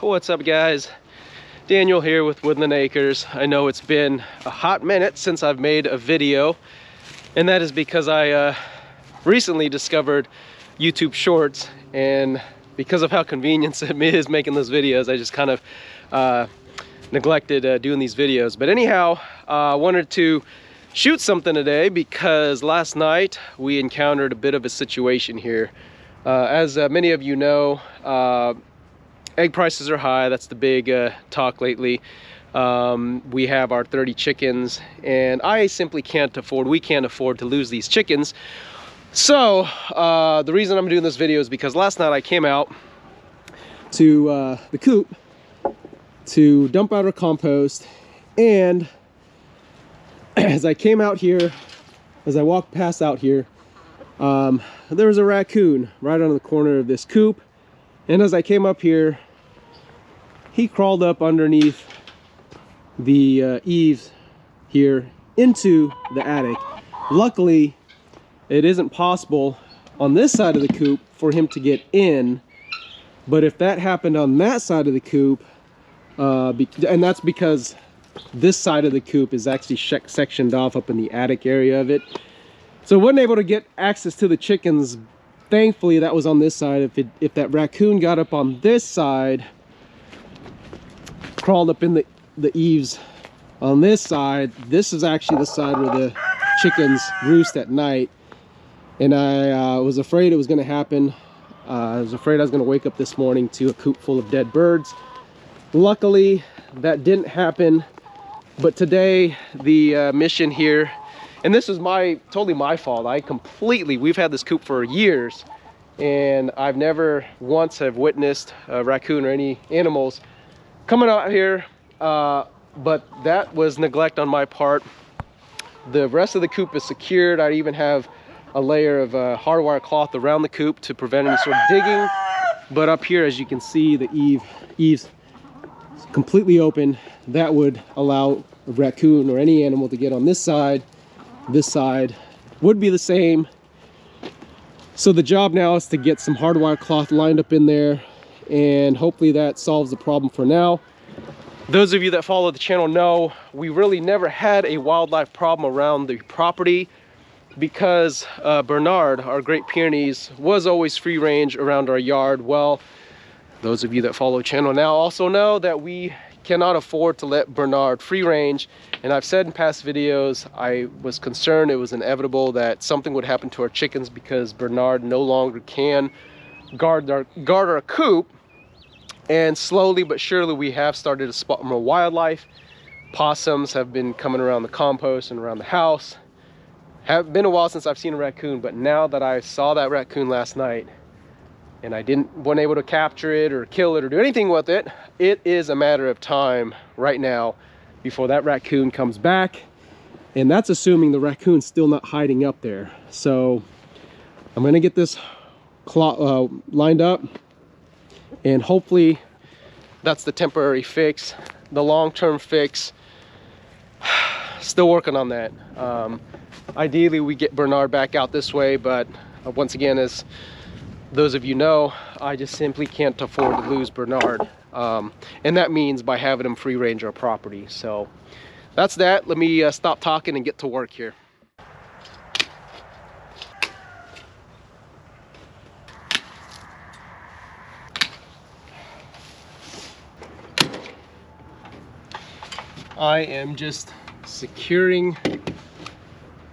What's up, guys? Daniel here with Woodland Acres. I know it's been a hot minute since I've made a video, and that is because I recently discovered YouTube Shorts, and because of how convenient it is making those videos, I just kind of neglected doing these videos. But anyhow, I wanted to shoot something today because last night we encountered a bit of a situation here. As many of you know, egg prices are high. That's the big talk lately. We have our 30 chickens, and I simply we can't afford to lose these chickens. So the reason I'm doing this video is because last night I came out to the coop to dump out our compost, and as I came out here, as I walked past out here, there was a raccoon right on the corner of this coop. And as I came up here, he crawled up underneath the eaves here into the attic. Luckily, it isn't possible on this side of the coop for him to get in, but if that happened on that side of the coop, and that's because this side of the coop is actually sectioned off up in the attic area of it, so wasn't able to get access to the chickens. Thankfully, that was on this side. If that raccoon got up on this side, crawled up in the eaves on this side, this is actually the side where the chickens roost at night, and I was afraid it was going to happen. I was afraid I was going to wake up this morning to a coop full of dead birds. Luckily, that didn't happen. But today, the mission here, and this is totally my fault. We've had this coop for years, and I've never once have witnessed a raccoon or any animals coming out here, but that was neglect on my part. The rest of the coop is secured. I even have a layer of hardwire cloth around the coop to prevent any sort of digging. But up here, as you can see, the eaves completely open. That would allow a raccoon or any animal to get on this side. This side would be the same. So the job now is to get some hardwire cloth lined up in there, and hopefully that solves the problem for now. Those of you that follow the channel know we really never had a wildlife problem around the property because Bernard, our Great Pyrenees, was always free range around our yard. Well, those of you that follow the channel now also know that we cannot afford to let Bernard free range, and I've said in past videos I was concerned it was inevitable that something would happen to our chickens because Bernard no longer can guard our coop. And slowly but surely we have started to spot more wildlife. Possums have been coming around the compost and around the house. Have been a while since I've seen a raccoon, but now that I saw that raccoon last night and I wasn't able to capture it or kill it or do anything with it, it is a matter of time right now before that raccoon comes back. And that's assuming the raccoon's still not hiding up there. So I'm gonna get this lined up, and hopefully that's the temporary fix. The long-term fix, still working on that. Ideally we get Bernard back out this way, but once again, as those of you know, I just simply can't afford to lose Bernard, and that means by having him free range our property. So that's that. Let me stop talking and get to work here. I am just securing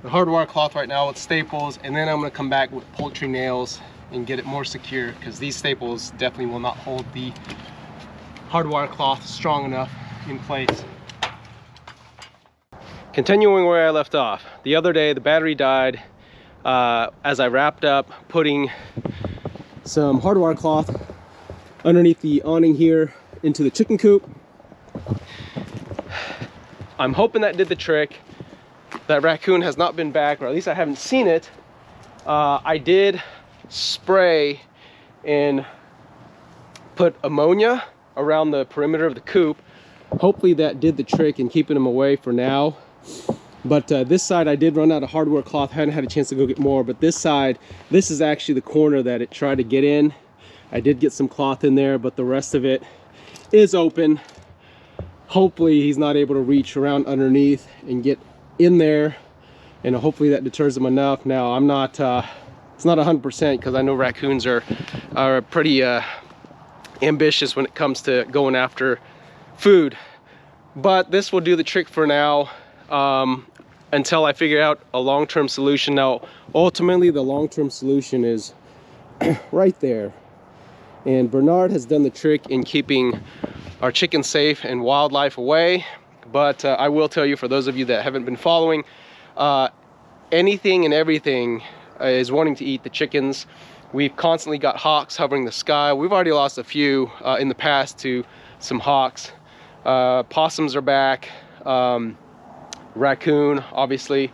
the hardwire cloth right now with staples, and then I'm going to come back with poultry nails and get it more secure, because these staples definitely will not hold the hardwire cloth strong enough in place. Continuing where I left off, the other day the battery died as I wrapped up putting some hardwire cloth underneath the awning here into the chicken coop. I'm hoping that did the trick. That raccoon has not been back, or at least I haven't seen it. I did spray and put ammonia around the perimeter of the coop. Hopefully that did the trick in keeping them away for now. But this side I did run out of hardware cloth. Hadn't had a chance to go get more, but this side, this is actually the corner that it tried to get in. I did get some cloth in there, but the rest of it is open. Hopefully he's not able to reach around underneath and get in there, and hopefully that deters him enough. Now I'm not it's not 100% because I know raccoons are pretty ambitious when it comes to going after food, but this will do the trick for now, until I figure out a long-term solution. Now ultimately the long-term solution is right there, and Bernard has done the trick in keeping our chickens safe and wildlife away. But I will tell you, for those of you that haven't been following, anything and everything is wanting to eat the chickens. We've constantly got hawks hovering the sky. We've already lost a few in the past to some hawks. Possums are back, raccoon obviously,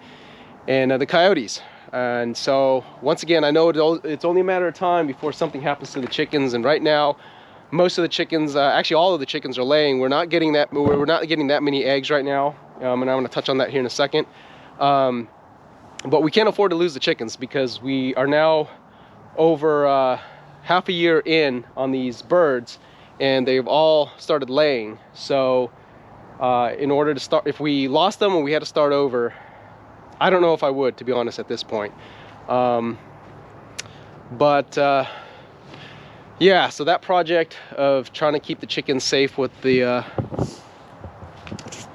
and the coyotes. And so once again, I know it's only a matter of time before something happens to the chickens. And right now, most of the chickens, actually all of the chickens, are laying. We're not getting that many eggs right now, and I'm going to touch on that here in a second. But we can't afford to lose the chickens because we are now over half a year in on these birds, and they've all started laying. So in order to start, if we lost them and we had to start over, I don't know if I would, to be honest, at this point. Yeah, so that project of trying to keep the chickens safe with the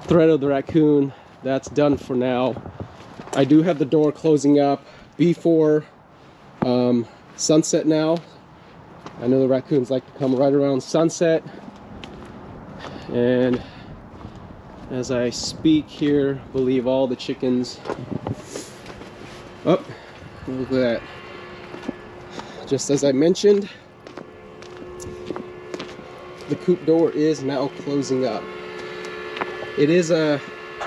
threat of the raccoon, that's done for now. I do have the door closing up before sunset now. I know the raccoons like to come right around sunset. And as I speak here, I believe all the chickens... Oh, look at that. Just as I mentioned, the coop door is now closing up. It is a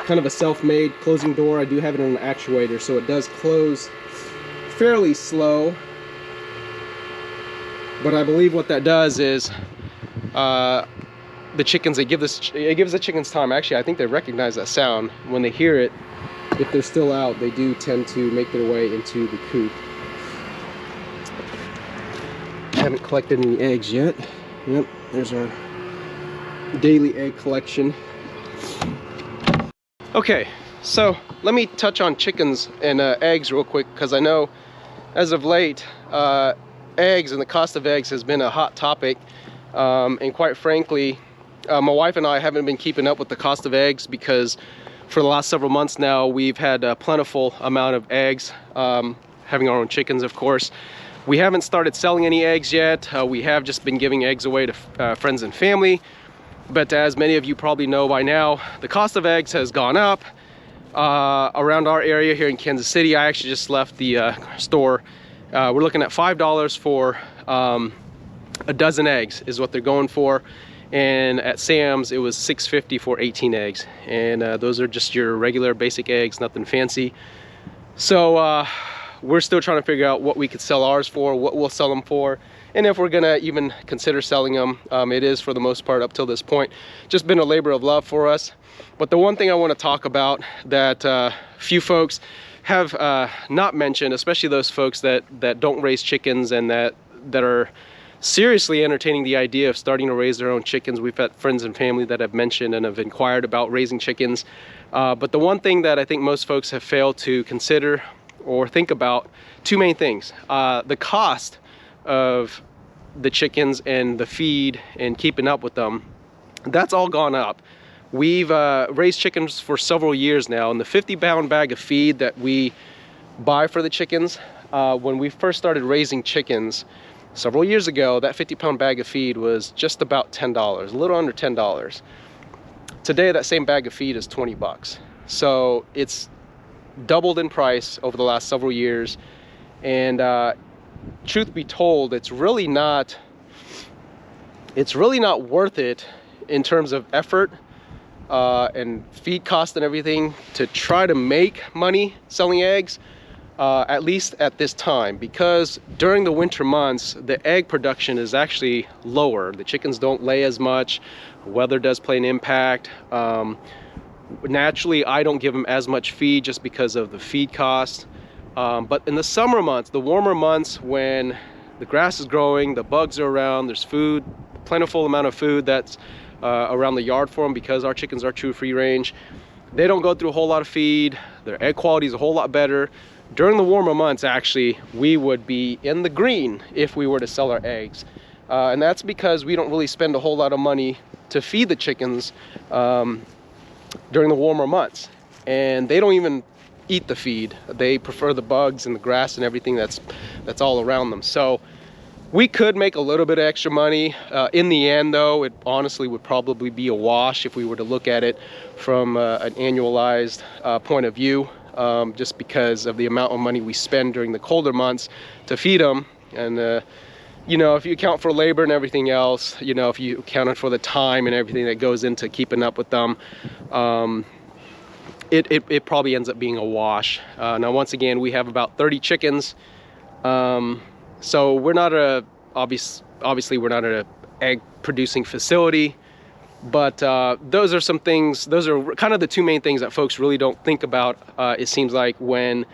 kind of a self-made closing door. I do have it on an actuator, so it does close fairly slow. But I believe what that does is the chickens, it gives the chickens time. Actually, I think they recognize that sound when they hear it. If they're still out, they do tend to make their way into the coop. I haven't collected any eggs yet. Yep, there's our daily egg collection. Okay, so let me touch on chickens and eggs real quick, because I know as of late, eggs and the cost of eggs has been a hot topic. And quite frankly, my wife and I haven't been keeping up with the cost of eggs, because for the last several months now, we've had a plentiful amount of eggs, having our own chickens, of course. We haven't started selling any eggs yet. We have just been giving eggs away to friends and family. But as many of you probably know by now, the cost of eggs has gone up around our area here in Kansas City. I actually just left the store. We're looking at $5 for a dozen eggs is what they're going for. And at Sam's, it was $6.50 for 18 eggs. And those are just your regular basic eggs, nothing fancy. So we're still trying to figure out what we could sell ours for, what we'll sell them for, and if we're gonna even consider selling them. It is, for the most part, up till this point, just been a labor of love for us. But the one thing I want to talk about that few folks have not mentioned, especially those folks that don't raise chickens and that are seriously entertaining the idea of starting to raise their own chickens. We've had friends and family that have mentioned and have inquired about raising chickens. But the one thing that I think most folks have failed to consider or think about, two main things. The cost of the chickens and the feed and keeping up with them, that's all gone up. We've raised chickens for several years now, and the 50-pound bag of feed that we buy for the chickens, when we first started raising chickens several years ago, that 50-pound bag of feed was just about $10, a little under $10. Today, that same bag of feed is 20 bucks. So it's doubled in price over the last several years. And truth be told, it's really not worth it in terms of effort and feed cost and everything to try to make money selling eggs, at least at this time, because during the winter months the egg production is actually lower. The chickens don't lay as much. Weather does play an impact. Naturally, I don't give them as much feed just because of the feed cost. But in the summer months, the warmer months, when the grass is growing, the bugs are around, there's food, plentiful amount of food that's around the yard for them, because our chickens are true free range. They don't go through a whole lot of feed. Their egg quality is a whole lot better. During the warmer months, actually, we would be in the green if we were to sell our eggs. And that's because we don't really spend a whole lot of money to feed the chickens during the warmer months. And they don't even eat the feed. They prefer the bugs and the grass and everything that's all around them. So we could make a little bit of extra money. In the end, though, it honestly would probably be a wash if we were to look at it from an annualized point of view, just because of the amount of money we spend during the colder months to feed them. And you know, if you account for labor and everything else, you know, if you accounted for the time and everything that goes into keeping up with them, it probably ends up being a wash. Now, once again, we have about 30 chickens. So we're not obviously we're not an egg producing facility, but those are some things, those are kind of the two main things that folks really don't think about, it seems like, when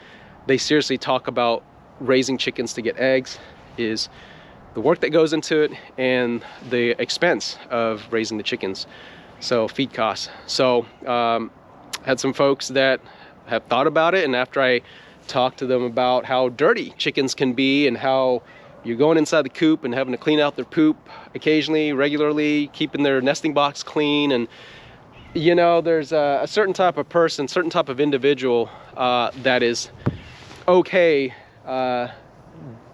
they seriously talk about raising chickens to get eggs, is the work that goes into it and the expense of raising the chickens. So feed costs. So had some folks that have thought about it, and after I talked to them about how dirty chickens can be and how you're going inside the coop and having to clean out their poop occasionally, regularly, keeping their nesting box clean, and you know, there's a certain type of person, certain type of individual that is okay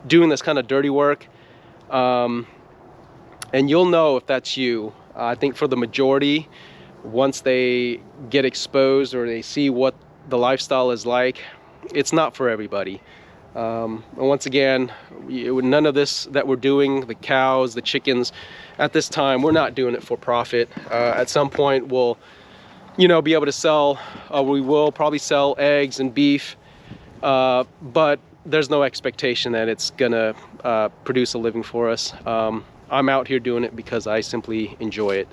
doing this kind of dirty work. And you'll know if that's you. I think for the majority, once they get exposed or they see what the lifestyle is like, it's not for everybody. And once again, none of this that we're doing, the cows, the chickens, at this time, we're not doing it for profit. At some point, we'll, you know, be able to sell, we will probably sell eggs and beef, but there's no expectation that it's gonna produce a living for us. I'm out here doing it because I simply enjoy it.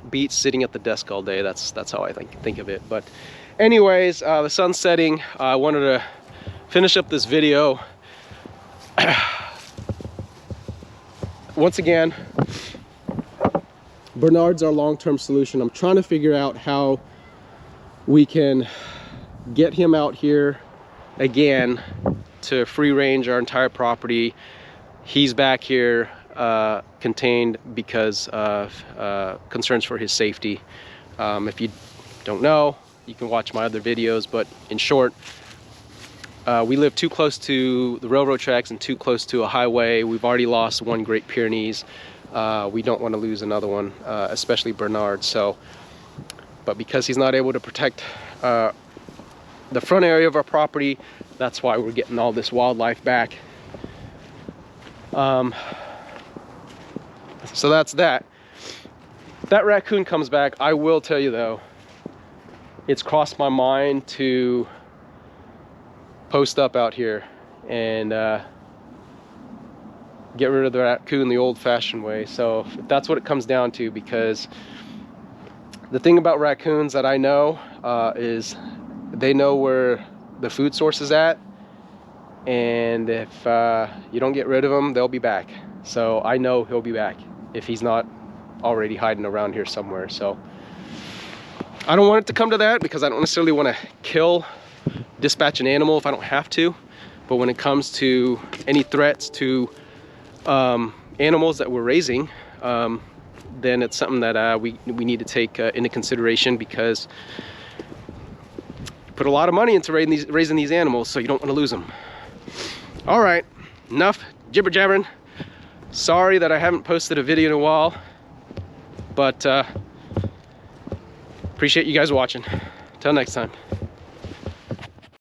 Beats sitting at the desk all day. That's how I think of it. But anyways, the sun's setting. I wanted to finish up this video. Once again, Bernard's our long-term solution. I'm trying to figure out how we can get him out here again to free range our entire property. He's back here contained because of concerns for his safety. If you don't know, you can watch my other videos, but in short, we live too close to the railroad tracks and too close to a highway. We've already lost one Great Pyrenees. We don't want to lose another one, especially Bernard. So, but because he's not able to protect the front area of our property, that's why we're getting all this wildlife back. So that's that. That raccoon comes back. I will tell you though, it's crossed my mind to post up out here and get rid of the raccoon the old-fashioned way. So if that's what it comes down to, because the thing about raccoons that I know is they know where the food source is at, and if you don't get rid of them, they'll be back. So I know he'll be back if he's not already hiding around here somewhere. So I don't want it to come to that, because I don't necessarily want to dispatch an animal if I don't have to. But when it comes to any threats to animals that we're raising, then it's something that we need to take into consideration, because you put a lot of money into raising these animals, so you don't want to lose them. All right, enough jibber jabbering. Sorry that I haven't posted a video in a while, but appreciate you guys watching. Till next time.